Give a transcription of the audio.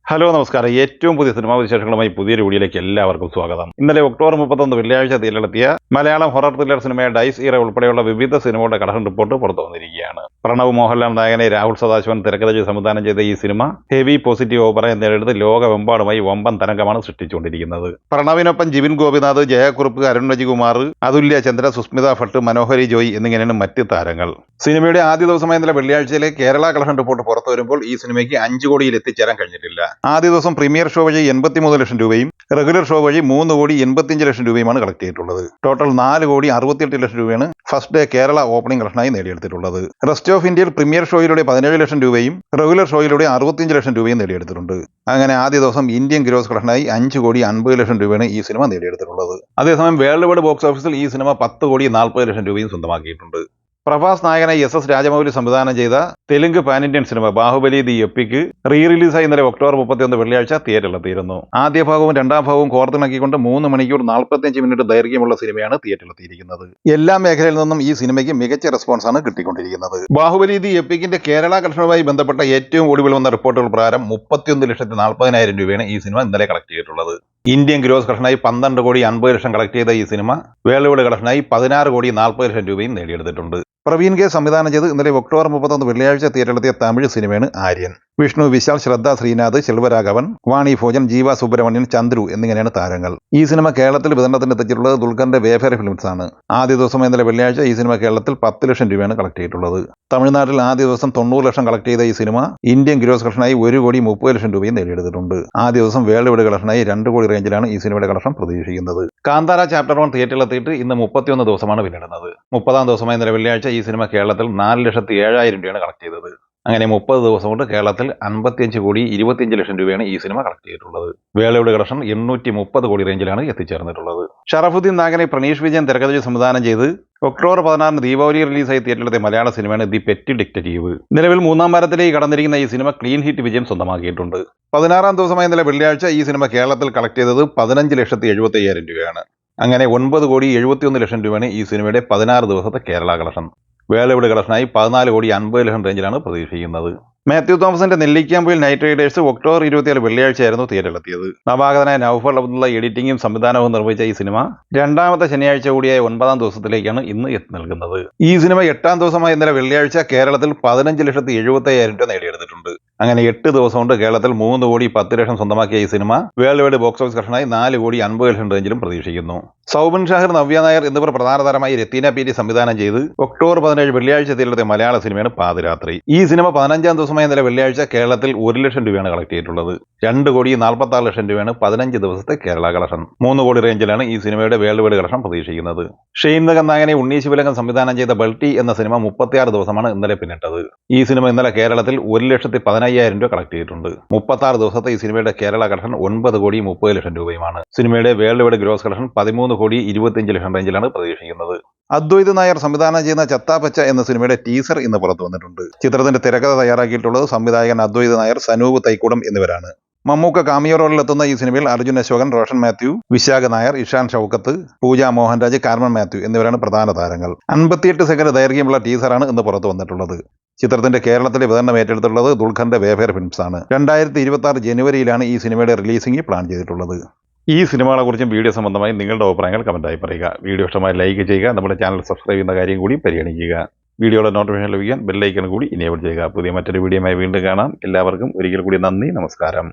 Hello നമസ്കാരം. ഏറ്റവും പുതിയ സിനിമാ വിശേഷങ്ങളുമായി പുതിയൊരു വീഡിയോയിലേക്ക് എല്ലാവർക്കും സ്വാഗതം. ഇന്നലെ ഒക്ടോബർ 31 വെള്ളിയാഴ്ച തിയേറ്ററിലെത്തിയ മലയാളം ഹൊറർ ത്രില്ലർ സിനിമയായ ഡൈസ് ഈറ ഉൾപ്പെടെയുള്ള വിവിധ സിനിമകളുടെ കളക്ഷൻ റിപ്പോർട്ട് പുറത്തു വന്നിരിക്കുകയാണ്. പ്രണവ് മോഹൻലാൽ നായകനെ രാഹുൽ സദാശിവൻ തിരക്കഥ സംവിധാനം ചെയ്ത ഈ സിനിമ ഹെവി പോസിറ്റീവ് ഓപ്പറ നേടിയെടുത്ത് ലോകമെമ്പാടുമായി വമ്പൻ തരംഗമാണ് സൃഷ്ടിച്ചുകൊണ്ടിരിക്കുന്നത്. പ്രണവിനൊപ്പം ജിവിൻ ഗോപിനാഥ്, ജയക്കുറുപ്പ്, അരുൺ രജികുമാർ, അതുല്യ ചന്ദ്ര, സുസ്മിത ഭട്ട്, മനോഹരി ജോയ് എന്നിങ്ങനെയാണ് മറ്റ് താരങ്ങൾ. സിനിമയുടെ ആദ്യ ദിവസമായ ഇന്നലെ വെള്ളിയാഴ്ചയിലെ കേരള കളക്ഷൻ റിപ്പോർട്ട് പുറത്തു വരുമ്പോൾ ഈ സിനിമയ്ക്ക് 5 കോടിയിൽ എത്തിച്ചേരാൻ കഴിഞ്ഞിട്ടില്ല. ആദ്യ ദിവസം പ്രീമിയർ ഷോ വഴി 83 ലക്ഷം രൂപയും റെഗുലർ ഷോ വഴി 3,85 ലക്ഷം രൂപയുമാണ് കളക്ട് ചെയ്തിട്ടുള്ളത്. ടോട്ടൽ 4,68 ലക്ഷം രൂപയാണ് ഫസ്റ്റ് ഡേ കേരള ഓപ്പണിംഗ് കളക്ഷനായി നേടിയെടുത്തിട്ടുള്ളത്. റെസ്റ്റ് ഓഫ് ഇന്ത്യയിൽ പ്രീമിയർ ഷോയിലൂടെ 17 ലക്ഷം രൂപയും റെഗുലർ ഷോയിലൂടെ 65 ലക്ഷം രൂപയും നേടിയെടുത്തിട്ടുണ്ട്. അങ്ങനെ ആദ്യ ദിവസം ഇന്ത്യൻ ഗ്രോസ് കളക്ഷനായി 5,50 ലക്ഷം രൂപയാണ് ഈ സിനിമ നേടിയെടുത്തിട്ടുള്ളത്. അതേസമയം വേൾഡ് വൈഡ് ബോക്സ് ഓഫീസിൽ ഈ സിനിമ 10,40 ലക്ഷം രൂപയും സ്വന്തമാക്കിയിട്ടുണ്ട്. പ്രഭാസ് നായകനെ SS രാജമൗലി സംവിധാനം ചെയ്ത Telugu pan Indian cinema Baahubali the epic റീ റിലീസായി ഇന്നലെ ഒക്ടോബർ 31 വെള്ളിയാഴ്ച തിയേറ്ററിലെത്തിയിരുന്നു. ആദ്യ ഭാഗവും രണ്ടാം ഭാഗവും കോർത്തിണക്കിക്കൊണ്ട് 3 മണിക്കൂർ 45 മിനിറ്റ് ദൈർഘ്യമുള്ള സിനിമയാണ് തിയേറ്ററിലെത്തിയിരിക്കുന്നത്. എല്ലാ മേഖലയിൽ നിന്നും ഈ സിനിമയ്ക്ക് മികച്ച റെസ്പോൺസാണ് കിട്ടിക്കൊണ്ടിരിക്കുന്നത്. ബാഹുബലി ദി എപ്പിക്കിന്റെ കേരള കളക്ഷനുമായി ബന്ധപ്പെട്ട ഏറ്റവും ഒടുവിൽ വന്ന റിപ്പോർട്ടുകൾ പ്രകാരം 31,40,000 രൂപയാണ് ഈ സിനിമ ഇന്നലെ കളക്ട് ചെയ്തിട്ടുള്ളത്. ഇന്ത്യൻ ഗ്രോസ് കളക്ഷനായി 12,50 ലക്ഷം കളക്ട് ചെയ്ത ഈ സിനിമ വേൾഡ് വൈഡ് കളക്ഷനായി 16,40 ലക്ഷം രൂപയും നേടിയെടുത്തിട്ടുണ്ട്. പ്രവീൺ കെ സംവിധാനം ചെയ്ത് ഇന്നലെ ഒക്ടോബർ 31 വെള്ളിയാഴ്ച തിയേറ്ററിലെത്തിയ തമിഴ് സിനിമയാണ് ആര്യൻ. വിഷ്ണു വിശാൽ, ശ്രദ്ധ ശ്രീനാഥ്, ചെൽവരാഘവൻ, വാണി ഭോജൻ, ജീവ സുബ്രഹ്മണ്യൻ, ചന്ദ്രു എന്നിങ്ങനെയാണ് താരങ്ങൾ. ഈ സിനിമ കേരളത്തിൽ വിതരണത്തിന് എത്തിച്ചിട്ടുള്ളത് ദുൽഖറിന്റെ വേഫെയർ ഫിലിംസ് ആണ്. ആദ്യ ദിവസം ഇന്നലെ വെള്ളിയാഴ്ച ഈ സിനിമ കേരളത്തിൽ 10 ലക്ഷം രൂപയാണ് കളക്ട് ചെയ്തിട്ടുള്ളത്. തമിഴ്നാട്ടിൽ ആദ്യ ദിവസം 90 ലക്ഷം കളക്ട് ചെയ്ത ഈ സിനിമ ഇന്ത്യൻ ഗ്രോസ് കളക്ഷനായി 1,30 ലക്ഷം രൂപയും നേടിയെടുത്തിട്ടുണ്ട്. ആദ്യ ദിവസം വേൾഡ് വൈഡ് കളക്ഷനായി 2 കോടി റേഞ്ചിലാണ് ഈ സിനിമയുടെ കളക്ഷൻ പ്രതീക്ഷിക്കുന്നത്. കാന്താര ചാപ്റ്റർ 1 തിയേറ്ററിലെത്തിയിട്ട് ഇന്ന് 31 ദിവസമാണ് പിന്നിടുന്നത്. 30-ാം ദിവസമായ ഇന്നലെ വെള്ളിയാഴ്ച ഈ സിനിമ കേരളത്തിൽ 4,07,000 രൂപയാണ് കളക്ട് ചെയ്തത്. അങ്ങനെ 30 ദിവസം കൊണ്ട് കേരളത്തിൽ 55,25 ലക്ഷം രൂപയാണ് ഈ സിനിമ കളക്ട് ചെയ്തിട്ടുള്ളത്. വേൾഡ് വൈഡ് കളക്ഷൻ 830 കോടി റേഞ്ചിലാണ് എത്തിച്ചേർന്നിട്ടുള്ളത്. ഷറഫുദ്ദീൻ നായകനെ പ്രണീഷ് വിജയൻ തിരക്കഥ സംവിധാനം ചെയ്ത് ഒക്ടോബർ 16 ദീപാവലി റിലീസായി തിയേറ്ററിലെത്തിയ മലയാള സിനിമയാണ് ദി പെറ്റി ഡിറ്റക്റ്റീവ്. നിലവിൽ 3-ാം വാരത്തിലേക്ക് കടന്നിരിക്കുന്ന ഈ സിനിമ ക്ലീൻ ഹിറ്റ് വിജയം സ്വന്തമാക്കിയിട്ടുണ്ട്. 16-ാം ദിവസമായ ഇന്നലെ വെള്ളിയാഴ്ച ഈ സിനിമ കേരളത്തിൽ കളക്ട് ചെയ്തത് 15,75,000 രൂപയാണ്. അങ്ങനെ 9,71 ലക്ഷം രൂപയാണ് ഈ സിനിമയുടെ 16 ദിവസത്തെ കേരള കളക്ഷൻ. വേൾഡ് വൈഡ് കളക്ഷനായി 14,50 ലക്ഷം റേഞ്ചിലാണ് പ്രതീക്ഷിക്കുന്നത്. മാത്യു തോമസിന്റെ നെല്ലിക്കാമ്പുയിൽ നൈറ്റ് റൈഡേഴ്സ് ഒക്ടോബർ 27 വെള്ളിയാഴ്ചയായിരുന്നു തിയേറ്ററിലെത്തിയത്. നവാഗതനായ നൗഫൽ അബ്ദുള്ള എഡിറ്റിംഗും സംവിധാനവും നിർവഹിച്ച ഈ സിനിമ രണ്ടാമത്തെ ശനിയാഴ്ച കൂടിയായ 9-ാം ദിവസത്തിലേക്കാണ് ഇന്ന് എത്തി നിൽക്കുന്നത്. ഈ സിനിമ 8-ാം ദിവസമായ ഇന്നലെ വെള്ളിയാഴ്ച കേരളത്തിൽ 15,75,000 രൂപ നേടിയെടുത്തിട്ടുണ്ട്. അങ്ങനെ 8 ദിവസം കൊണ്ട് കേരളത്തിൽ 3,10 ലക്ഷം സ്വന്തമാക്കിയ ഈ cinema world wide box office കളക്ഷനായി 4,50 ലക്ഷം റേഞ്ചിലും പ്രതീക്ഷിക്കുന്നു. സൗബിൻ ഷാഹിർ, നവ്യ നായർ എന്നിവർ പ്രധാന താരമായി രത്തീന പീരി സംവിധാനം ചെയ്ത് ഒക്ടോബർ 17 വെള്ളിയാഴ്ച തിയേറ്ററിലെത്തിയ മലയാള സിനിമയാണ് പാതിരാത്രി. ഈ സിനിമ 15-ാം ദിവസമായ ഇന്നലെ വെള്ളിയാഴ്ച കേരളത്തിൽ 1 ലക്ഷം രൂപയാണ് കളക്ട് ചെയ്തിട്ടുള്ളത്. 2,46 ലക്ഷം രൂപയാണ് 15 ദിവസത്തെ കേരള കളക്ഷൻ. 3 കോടി റേഞ്ചിലാണ് ഈ സിനിമയുടെ വേൾഡ് വൈഡ് കളക്ഷൻ പ്രതീക്ഷിക്കുന്നത്. ഷെയ്ൻ നിഗം നായകനെ ഉണ്ണീശ് വിലങ്ങൻ സംവിധാനം ചെയ്ത ബൾട്ടി എന്ന സിനിമ 36 ദിവസമാണ് ഇന്നലെ പിന്നിട്ടത്. ഈ സിനിമ ഇന്നലെ കേരളത്തിൽ 1,15,000 രൂപ കളക്ട് ചെയ്തിട്ടുണ്ട്. 36 ദിവസത്തെ ഈ സിനിമയുടെ കേരള കളക്ഷൻ 9,30 ലക്ഷം രൂപയുമാണ്. സിനിമയുടെ വേൾഡ് വൈഡ് ഗ്രോസ് കളക്ഷൻ 13,25 ലക്ഷം റേഞ്ചിലാണ് പ്രതീക്ഷിക്കുന്നത്. അദ്വൈത് നായർ സംവിധാനം ചെയ്യുന്ന ചത്താപ്പച്ച എന്ന സിനിമയുടെ ടീസർ ഇന്ന് പുറത്തു വന്നിട്ടുണ്ട്. ചിത്രത്തിന്റെ തിരക്കഥ തയ്യാറാക്കിയിട്ടുള്ളത് സംവിധായകൻ അദ്വൈത് നായർ, സനൂപ് തൈക്കൂടം എന്നിവരാണ്. മമ്മൂക്ക കാമിയോ റോളിലെത്തുന്ന ഈ സിനിമയിൽ അർജുൻ അശോകൻ, റോഷൻ മാത്യു, വിശാഖ നായർ, ഇഷാൻ ഷൌക്കത്ത്, പൂജ മോഹൻരാജ്, കാർമൻ മാത്യു എന്നിവരാണ് പ്രധാന താരങ്ങൾ. 58 സെക്കൻഡ് ദൈർഘ്യമുള്ള ടീസറാണ് ഇന്ന് പുറത്തു വന്നിട്ടുള്ളത്. ചിത്രത്തിന്റെ കേരളത്തിലെ വിതരണം ഏറ്റെടുത്തുള്ളത് ദുൽഖറിന്റെ വേഫെയർ ഫിലിംസ് ആണ്. 2026 ജനുവരിയിലാണ് ഈ സിനിമയുടെ റിലീസിംഗ് പ്ലാൻ ചെയ്തിട്ടുള്ളത്. ഈ സിനിമകളെക്കുറിച്ചും വീഡിയോ സംബന്ധമായി നിങ്ങളുടെ അഭിപ്രായങ്ങൾ കമന്റായി പറയുക. വീഡിയോ ഇഷ്ടമായി ലൈക്ക് ചെയ്യുക. നമ്മുടെ ചാനൽ സബ്സ്ക്രൈബ് ചെയ്യുന്ന കാര്യം കൂടി പരിഗണിക്കുക. വീഡിയോയുടെ നോട്ടിഫിക്കേഷൻ ലഭിക്കാൻ ബെൽ ഐക്കൺ കൂടി എനേബിൾ ചെയ്യുക. പുതിയ മറ്റൊരു വീഡിയോയുമായി വീണ്ടും കാണാം. എല്ലാവർക്കും ഒരിക്കൽ കൂടി നന്ദി, നമസ്കാരം.